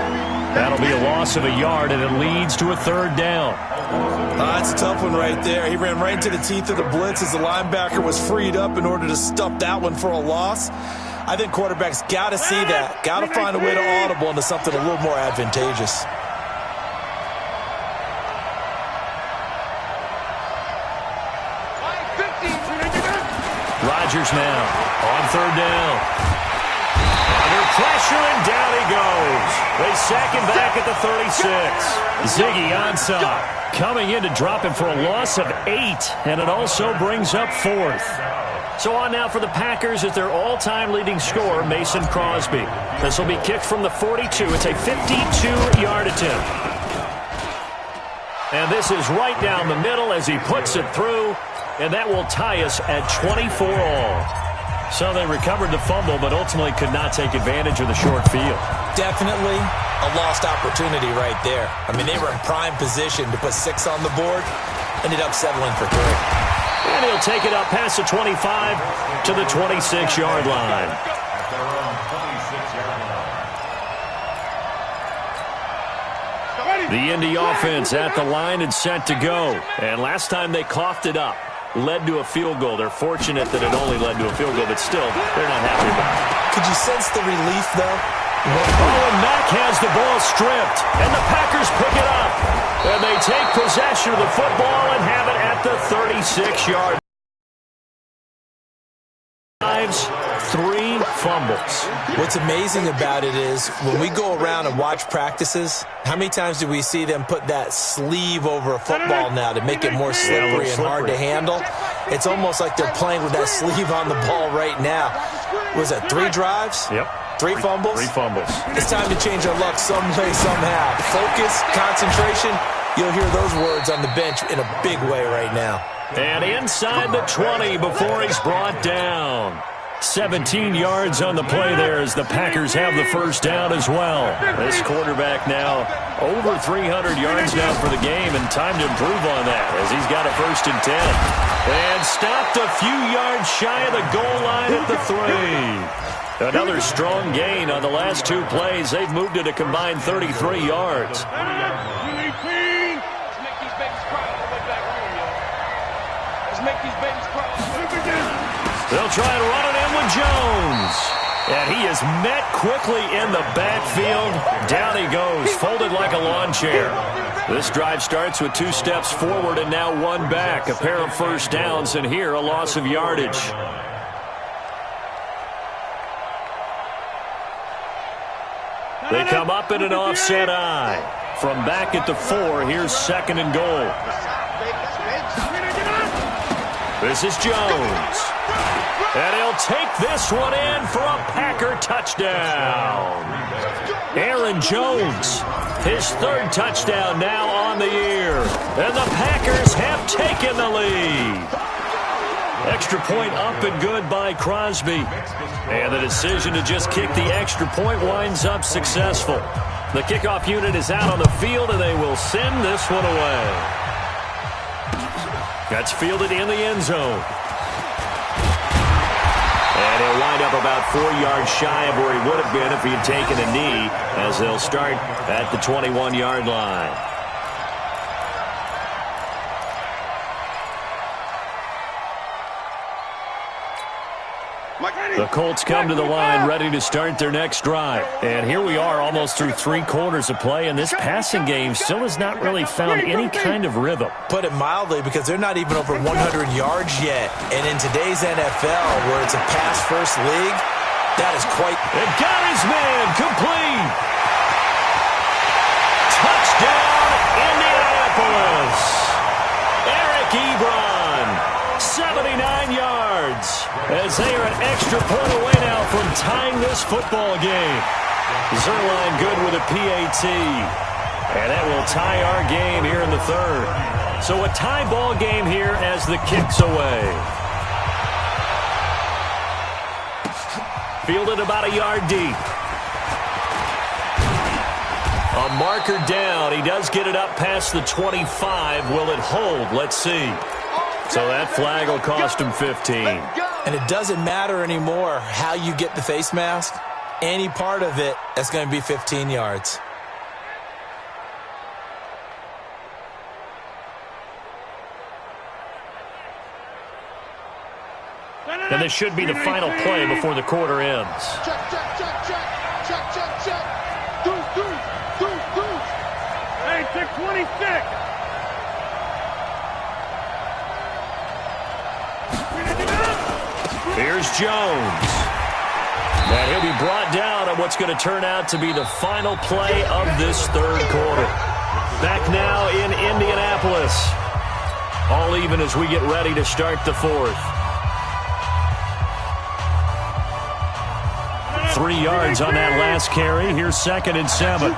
That'll be a loss of a yard, and it leads to a 3rd down. That's a tough one right there. He ran right into the teeth of the blitz as the linebacker was freed up in order to stuff that one for a loss. I think quarterbacks got to see that. Got to find a way to audible into something a little more advantageous. Rodgers now on 3rd down. Under pressure, and down he goes. They sack him back at the 36. Ziggy Ansah coming in to drop him for a loss of 8, and it also brings up 4th. So on now for the Packers is their all-time leading scorer, Mason Crosby. This will be kicked from the 42. It's a 52-yard attempt. And this is right down the middle as he puts it through, and that will tie us at 24 all. So they recovered the fumble, but ultimately could not take advantage of the short field. Definitely a lost opportunity right there. I mean, they were in prime position to put 6 on the board, ended up settling for 3. And he'll take it up past the 25 to the 26-yard line. The Indy offense at the line and set to go. And last time they coughed it up, led to a field goal. They're fortunate that it only led to a field goal, but still, they're not happy about it. Could you sense the relief, though? Oh, and Mack has the ball stripped, and the Packers pick it up. And they take possession of the football and have it at the 36-yard line. 3 fumbles. What's amazing about it is when we go around and watch practices, how many times do we see them put that sleeve over a football now to make it more slippery and hard to handle? It's almost like they're playing with that sleeve on the ball right now. Was that 3 drives? Yep. 3 fumbles? 3 fumbles. It's time to change our luck some way, somehow. Focus, concentration, you'll hear those words on the bench in a big way right now. And inside the 20 before he's brought down. 17 yards on the play there as the Packers have the first down as well. This quarterback now over 300 yards now for the game, and time to improve on that as he's got a 1st and 10. And stopped a few yards shy of the goal line at the 3. Another strong gain on the last 2 plays. They've moved it a combined 33 yards. They'll try and run it in with Jones. And he is met quickly in the backfield. Down he goes, folded like a lawn chair. This drive starts with 2 steps forward and now 1 back. A pair of first downs, and here a loss of yardage. They come up in an offset eye. From back at the 4, here's 2nd and goal. This is Jones. And he'll take this one in for a Packer touchdown. Aaron Jones, his 3rd touchdown now on the year. And the Packers have taken the lead. Extra point up and good by Crosby. And the decision to just kick the extra point winds up successful. The kickoff unit is out on the field, and they will send this one away. That's fielded in the end zone. And he'll wind up about 4 yards shy of where he would have been if he had taken a knee, as they'll start at the 21-yard line. The Colts come to the line ready to start their next drive. And here we are almost through 3 quarters of play, and this passing game still has not really found any kind of rhythm. Put it mildly, because they're not even over 100 yards yet. And in today's NFL, where it's a pass-first league, that is quite... And got his man complete. Touchdown, Indianapolis. Eric Ebron, 79 yards. As they are an extra point away now from tying this football game. Zerline good with a PAT. And that will tie our game here in the 3rd. So a tie ball game here as the kick's away. Fielded about a yard deep. A marker down. He does get it up past the 25. Will it hold? Let's see. So that flag will cost him 15. And it doesn't matter anymore how you get the face mask. Any part of it, that's going to be 15 yards. And this should be the final play before the quarter ends. Check, check, check, check. Check, check, check. Deuce. Hey, check 26. Here's Jones. And he'll be brought down on what's going to turn out to be the final play of this third quarter. Back now in Indianapolis. All even as we get ready to start the fourth. 3 yards on that last carry. Here's 2nd and 7.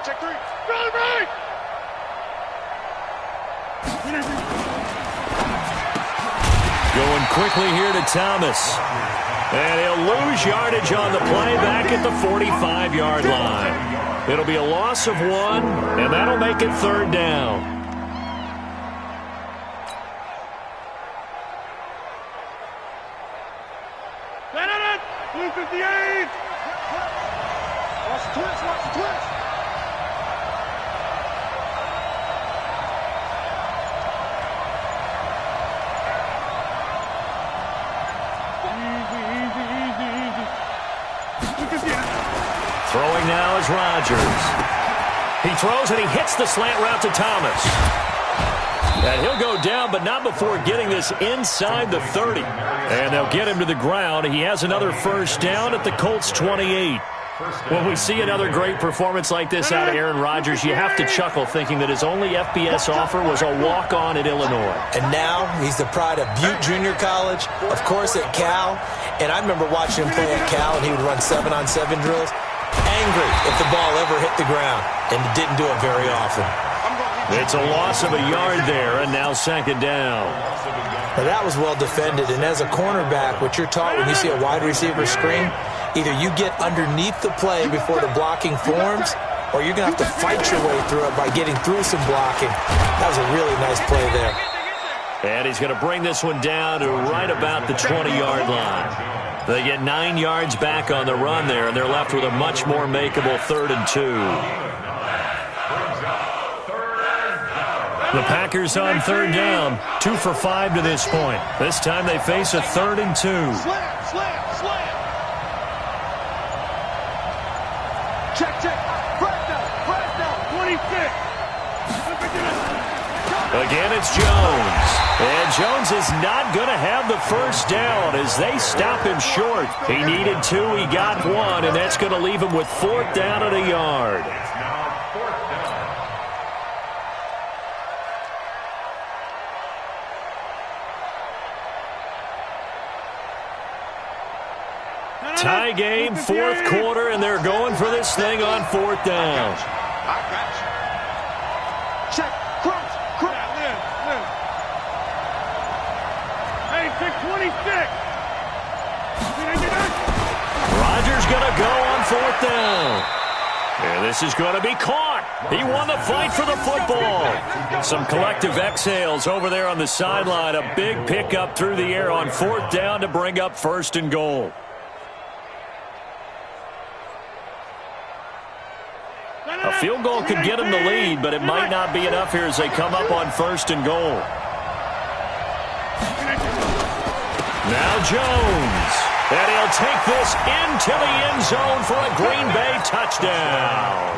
Check three. Run right! Going quickly here to Thomas. And he'll lose yardage on the play back at the 45-yard line. It'll be a loss of 1, and that'll make it 3rd down. Blue 58! Watch the twitch! Throwing now is Rodgers. He throws and he hits the slant route to Thomas. And he'll go down, but not before getting this inside the 30. And they'll get him to the ground. He has another first down at the Colts 28. When we see another great performance like this out of Aaron Rodgers, you have to chuckle thinking that his only FBS offer was a walk-on at Illinois. And now he's the pride of Butte Junior College, of course at Cal. And I remember watching him play at Cal, and he would run 7-on-7 drills. Angry if the ball ever hit the ground, and didn't do it very often. It's a loss of a yard there, and now 2nd down. Now that was well defended, and as a cornerback, what you're taught when you see a wide receiver screen, either you get underneath the play before the blocking forms, or you're going to have to fight your way through it by getting through some blocking. That was a really nice play there. And he's going to bring this one down to right about the 20-yard line. They get 9 yards back on the run there, and they're left with a much more makeable 3rd and 2. The Packers on 3rd down, 2 for 5 to this point. This time they face a 3rd and 2. Slam! Check! Press down! 26! Again, it's Jones. And Jones is not going to have the first down as they stop him short. He needed 2, he got 1, and that's going to leave him with 4th down and a yard. Tie game, 4th quarter, and they're going for this thing on 4th down. I got you. Check. Cross. Hey, 626. Rodgers going to go on 4th down. And this is going to be caught. He won the fight for the football. Some collective exhales over there on the sideline. A big pickup through the air on 4th down to bring up 1st and goal. A field goal could get him the lead, but it might not be enough here as they come up on 1st and goal. Now Jones. And he'll take this into the end zone for a Green Bay touchdown.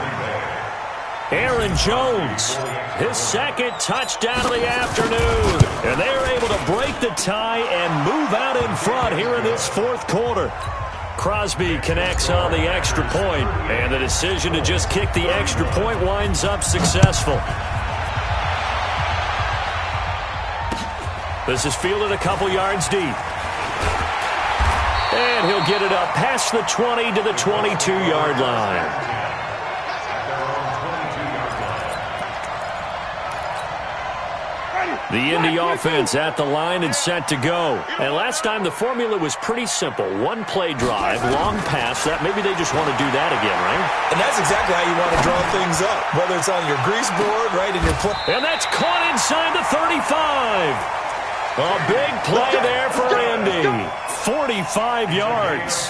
Aaron Jones, his 2nd touchdown of the afternoon. And they are able to break the tie and move out in front here in this 4th quarter. Crosby connects on the extra point, and the decision to just kick the extra point winds up successful. This is fielded a couple yards deep. And he'll get it up past the 20 to the 22-yard line. The Indy offense at the line and set to go. And last time the formula was pretty simple. 1 play drive, long pass. That maybe they just want to do that again, right? And that's exactly how you want to draw things up. Whether it's on your grease board, right, in your play. And that's caught inside the 35. A big play there for Indy. 45 yards.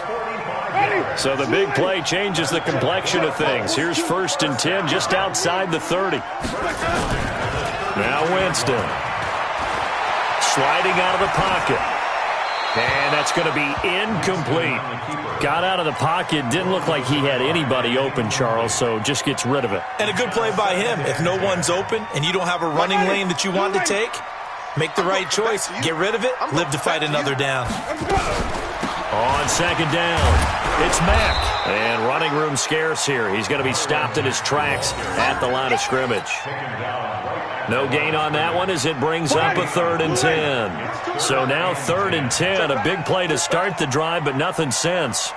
So the big play changes the complexion of things. Here's 1st and 10 just outside the 30. Now Winston. Sliding out of the pocket. And that's going to be incomplete. Got out of the pocket. Didn't look like he had anybody open, Charles, so just gets rid of it. And a good play by him. If no one's open and you don't have a running lane that you want to take, make the right choice. Get rid of it. Live to fight another down. On second down, it's Mack. And running room scarce here. He's going to be stopped in his tracks at the line of scrimmage. No gain on that one as it brings up a 3rd and 10. So now 3rd and 10. A big play to start the drive, but nothing since.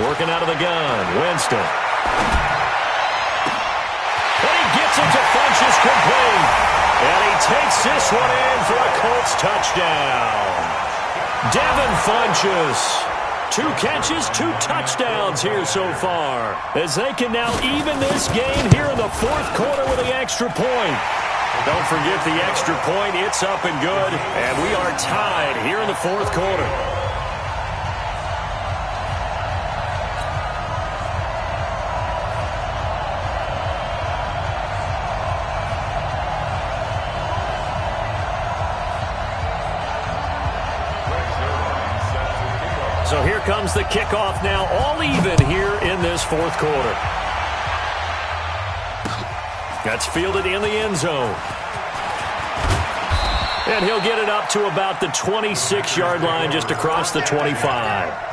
Working out of the gun, Winston. And he gets it to Funchess complete. And he takes this one in for a Colts touchdown. Devin Funchess. 2 catches, 2 touchdowns here so far, as they can now even this game here in the 4th quarter with the extra point. Don't forget the extra point. It's up and good, and we are tied here in the 4th quarter. So here comes the kickoff now, all even here in this 4th quarter. That's fielded in the end zone. And he'll get it up to about the 26-yard line, just across the 25.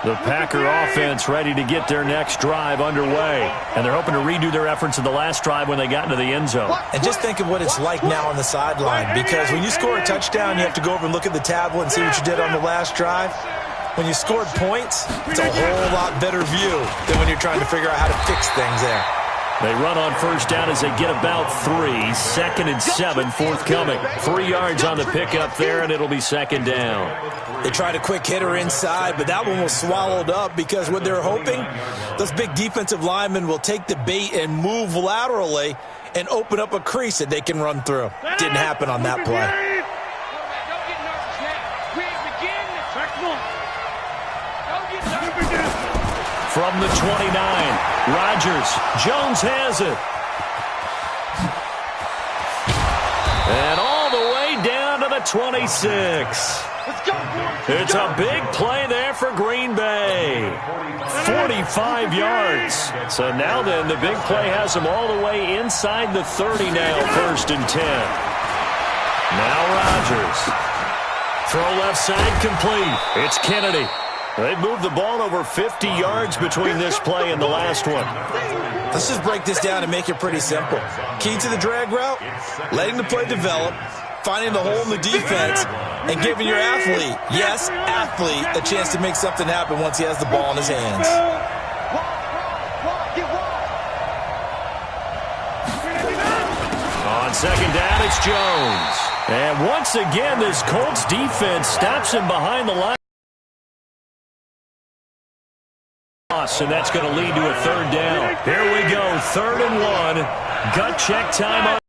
The Packer offense ready to get their next drive underway. And they're hoping to redo their efforts in the last drive when they got into the end zone. And just think of what it's like now on the sideline, because when you score a touchdown, you have to go over and look at the tablet and see what you did on the last drive. When you scored points, it's a whole lot better view than when you're trying to figure out how to fix things there. They run on first down as they get about 3. 2nd and 7 forthcoming. 3 yards on the pickup there, and it'll be 2nd down. They tried a quick hitter inside, but that one was swallowed up because what they're hoping, those big defensive linemen will take the bait and move laterally and open up a crease that they can run through. Didn't happen on that play. From the 29, Rodgers. Jones has it. And all the way down to the 26. It's a big play there for Green Bay. 45 yards. So now then, the big play has them all the way inside the 30 now, 1st and 10. Now Rodgers. Throw left side complete. It's Kennedy. They've moved the ball over 50 yards between this play and the last one. Let's just break this down and make it pretty simple. Key to the drag route, letting the play develop, finding the hole in the defense, and giving your athlete, yes, athlete, a chance to make something happen once he has the ball in his hands. On second down, it's Jones. And once again, this Colts defense stops him behind the line. And that's going to lead to a 3rd down. Here we go, 3rd and 1. Gut check time on.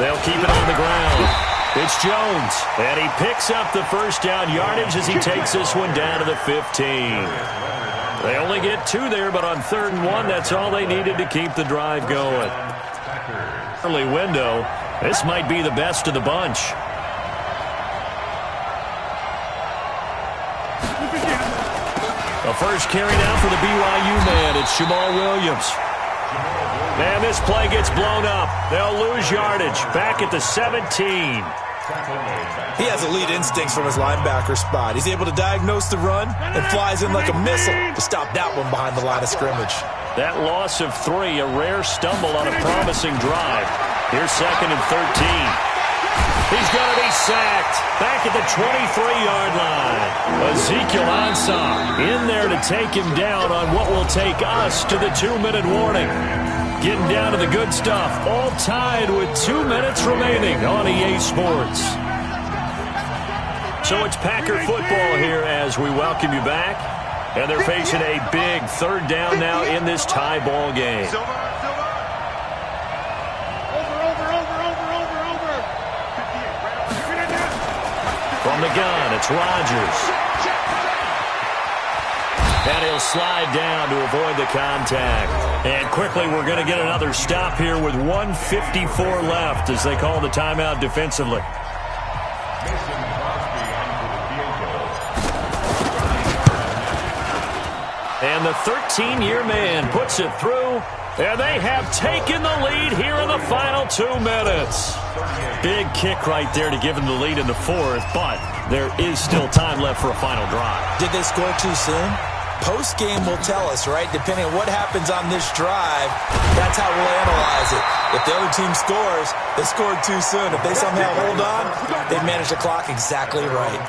They'll keep it on the ground. It's Jones, and he picks up the first down yardage as he takes this one down to the 15. They only get 2 there, but on 3rd and 1, that's all they needed to keep the drive going. Early window, this might be the best of the bunch. The first carry down for the BYU man. It's Jamal Williams. And this play gets blown up. They'll lose yardage. Back at the 17. He has elite instincts from his linebacker spot. He's able to diagnose the run and flies in like a missile to stop that one behind the line of scrimmage. That loss of 3, a rare stumble on a promising drive. Here's 2nd and 13. He's going to be sacked back at the 23-yard line. Ezekiel Ansah in there to take him down on what will take us to the 2-minute warning. Getting down to the good stuff. All tied with 2 minutes remaining on EA Sports. So it's Packer football here as we welcome you back. And they're facing a big 3rd down now in this tie ball game. the gun, it's Rodgers. And he'll slide down to avoid the contact. And quickly, we're going to get another stop here with 1:54 left as they call the timeout defensively. And the 13-year man puts it through, and they have taken the lead here in the final 2 minutes. Big kick right there to give them the lead in the fourth, but there is still time left for a final drive. Did they score too soon? Post-game will tell us, right? Depending on what happens on this drive, that's how we'll analyze it. If the other team scores, they scored too soon. If they somehow hold on, they managed the clock exactly right.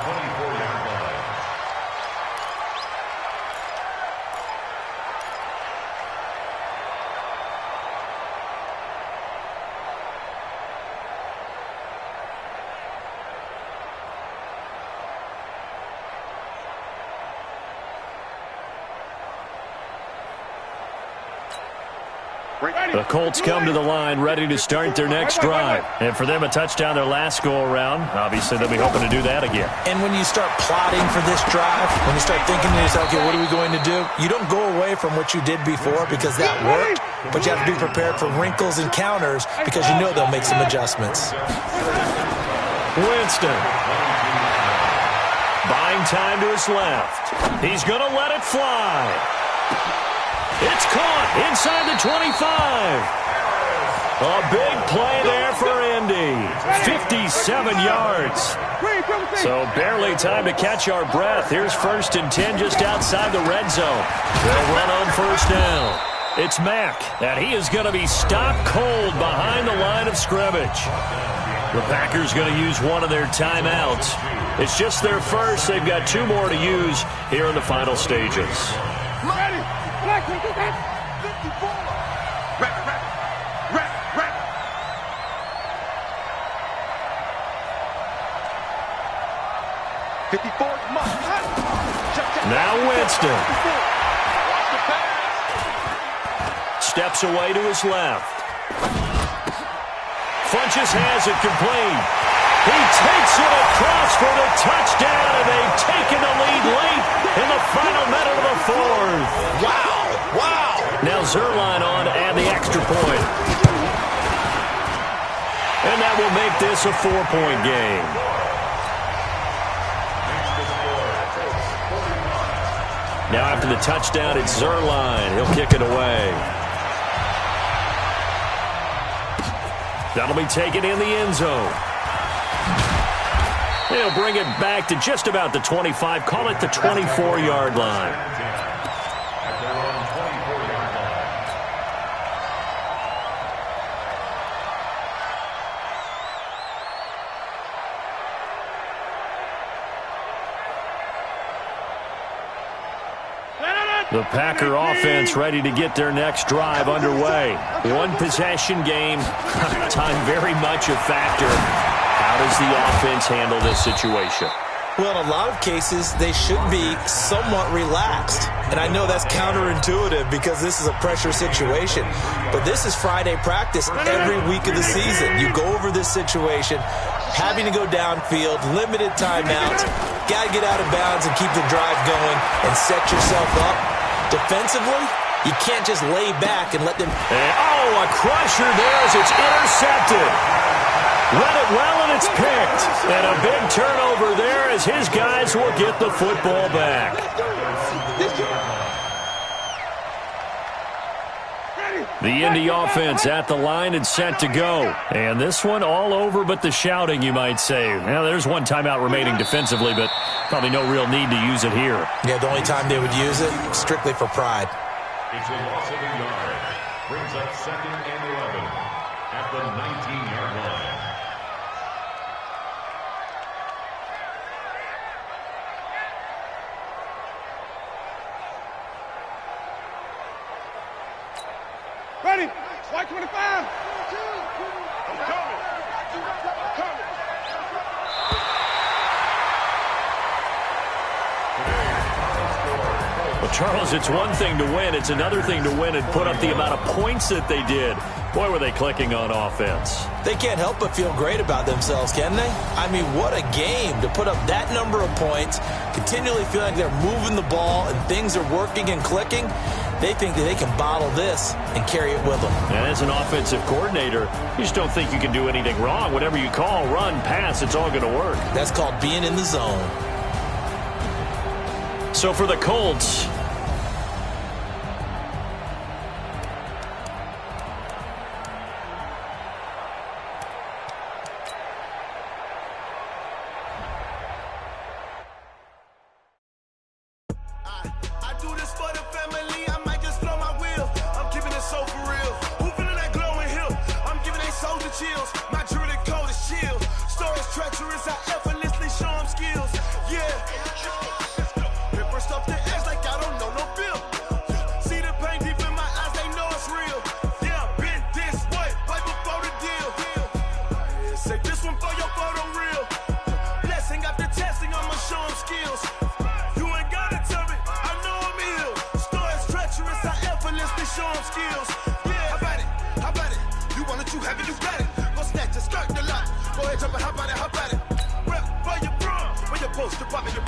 The Colts come to the line ready to start their next drive. And for them, a touchdown their last go-around. Obviously, they'll be hoping to do that again. And when you start plotting for this drive, when you start thinking to yourself, okay, what are we going to do? You don't go away from what you did before because that worked, but you have to be prepared for wrinkles and counters because you know they'll make some adjustments. Winston. Buying time to his left. He's going to let it fly. It's caught inside the 25. A big play there for Indy. 57 yards. So barely time to catch our breath. Here's 1st and 10 just outside the red zone. They'll run on first down. It's Mack, and he is going to be stopped cold behind the line of scrimmage. The Packers going to use one of their timeouts. It's just their first. They've got 2 more to use here in the final stages. Ready. 54. Now Winston. Steps away to his left. Funches has it complete. He takes it across for the touchdown, and they've taken the lead late in the final minute of the fourth. Wow. Now Zerline on to add the extra point. And that will make this a 4-point game. Now after the touchdown, it's Zerline. He'll kick it away. That'll be taken in the end zone. He'll bring it back to just about the 25. Call it the 24-yard line. The Packer offense ready to get their next drive underway. One possession game. Time very much a factor. How does the offense handle this situation? Well, in a lot of cases, they should be somewhat relaxed. And I know that's counterintuitive because this is a pressure situation. But this is Friday practice every week of the season. You go over this situation, having to go downfield, limited timeouts, got to get out of bounds and keep the drive going and set yourself up. Defensively, you can't just lay back and let them... Oh, a crusher there as it's intercepted. Read it well, and it's picked. And a big turnover there as his guys will get the football back. The Indy offense at the line and set to go. And this one all over but the shouting, you might say. Now, there's one timeout remaining defensively, but probably no real need to use it here. Yeah, the only time they would use it, strictly for pride. It's a loss of a yard. Brings up 2nd and 11 at the 19-yard line. Ready. White 25. I'm coming. Charles, it's one thing to win. It's another thing to win and put up the amount of points that they did. Boy, were they clicking on offense. They can't help but feel great about themselves, can they? I mean, what a game to put up that number of points, continually feeling like they're moving the ball and things are working and clicking. They think that they can bottle this and carry it with them. And as an offensive coordinator, you just don't think you can do anything wrong. Whatever you call, run, pass, it's all going to work. That's called being in the zone. So for the Colts, I do this for the family, I might just blow my wheel. I'm keeping it so for real. Who feeling that glowing hill? I'm giving they soldier chills. My jewelry coat is chill. Stories treacherous, I effortlessly show them skills. Yeah. Hit first off the edge like I don't know no bill. See the pain deep in my eyes, they know it's real. Yeah, been this way, right before the deal. Yeah, say this one for your photo real. Blessing after testing, I'ma show them skills. You ain't gotta tell me, I know I'm ill. Stories treacherous, I effortlessly show them skills. Yeah, how about it? How about it? You want it, you have it, you got it. Go snatch it, skirt the lot. Go ahead, jump it, how about it? How about it? Rep for your bro, for your poster, pop it, your